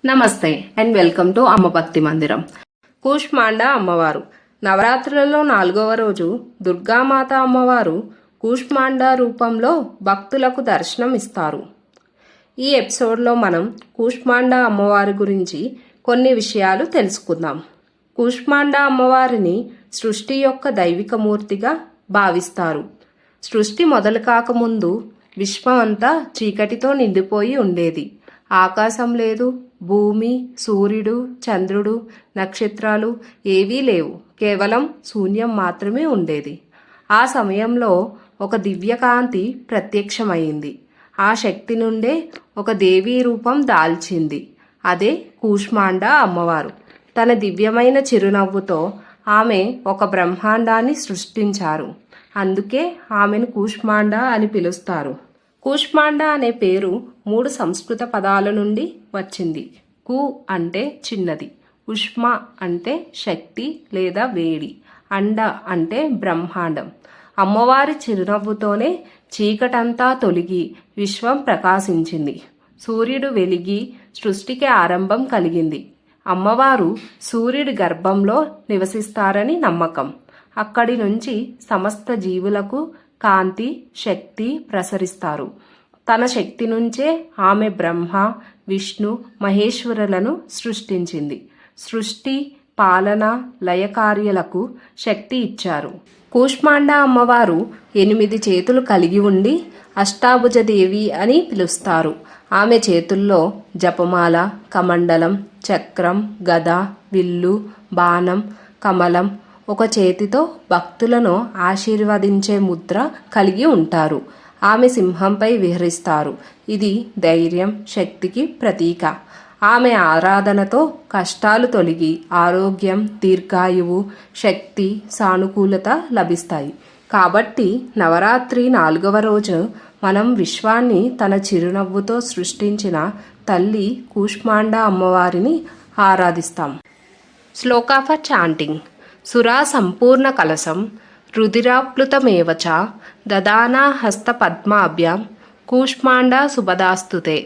నమస్తే and welcome to అమ్మ భక్తి మందిరం. కూష్మాండ అమ్మవారు నవరాత్రులలో 4వ రోజు దుర్గామాత అమ్మవారు కూష్మాండ రూపంలో భక్తులకు దర్శనం ఇస్తారు. ఈ ఎపిసోడ్లో మనం కూష్మాండ అమ్మవారి గురించి కొన్ని విషయాలు తెలుసుకుందాం. కూష్మాండ అమ్మవారిని సృష్టి యొక్క దైవిక మూర్తిగా భావిస్తారు. సృష్టి మొదలు కాకముందు విశ్వం అంతా చీకటితో నిండిపోయి ఉండేది. ఆకాశం లేదు, భూమి, సూర్యుడు, చంద్రుడు, నక్షత్రాలు ఏవీ లేవు. కేవలం శూన్యం మాత్రమే ఉండేది. ఆ సమయంలో ఒక దివ్యకాంతి ప్రత్యక్షమైంది. ఆ శక్తి నుండే ఒక దేవీ రూపం దాల్చింది. అదే కూష్మాండ అమ్మవారు. తన దివ్యమైన చిరునవ్వుతో ఆమె ఒక బ్రహ్మాండాన్ని సృష్టించారు. అందుకే ఆమెను కూష్మాండ అని పిలుస్తారు. కూష్మాండ అనే పేరు 3 సంస్కృత పదాల నుండి వచ్చింది. కు అంటే చిన్నది, ఉష్మ అంటే శక్తి లేదా వేడి, అండ అంటే బ్రహ్మాండం. అమ్మవారి చిరునవ్వుతోనే చీకటంతా తొలగి విశ్వం ప్రకాశించింది. సూర్యుడు వెలిగి సృష్టికి ఆరంభం కలిగింది. అమ్మవారు సూర్యుడి గర్భంలో నివసిస్తారని నమ్మకం. అక్కడి నుంచి సమస్త జీవులకు కాంతి, శక్తి ప్రసరిస్తారు. తన శక్తి నుంచే ఆమె బ్రహ్మ, విష్ణు, మహేశ్వరులను సృష్టించింది. సృష్టి, పాలన, లయకార్యాలకు శక్తి ఇచ్చారు. కూష్మాండ అమ్మవారు 8 చేతులు కలిగి ఉండి అష్టాభుజదేవి అని పిలుస్తారు. ఆమె చేతుల్లో జపమాల, కమండలం, చక్రం, గద, విల్లు, బాణం, కమలం, ఒక చేతితో భక్తులను ఆశీర్వదించే ముద్ర కలిగి ఉంటారు. ఆమె సింహంపై విహరిస్తారు. ఇది ధైర్యం, శక్తికి ప్రతీక. ఆమె ఆరాధనతో కష్టాలు తొలగి ఆరోగ్యం, దీర్ఘాయువు, శక్తి, సానుకూలత లభిస్తాయి. కాబట్టి నవరాత్రి 4వ రోజు మనం విశ్వాన్ని తన చిరునవ్వుతో సృష్టించిన తల్లి కూష్మాండ అమ్మవారిని ఆరాధిస్తాం. Shloka for chanting. సురా సంపూర్ణ కలశం రుధిరాప్లుతమేవ చ దదానా హస్త పద్మాభ్యాం కూష్మాండ శుభదాస్తుతే.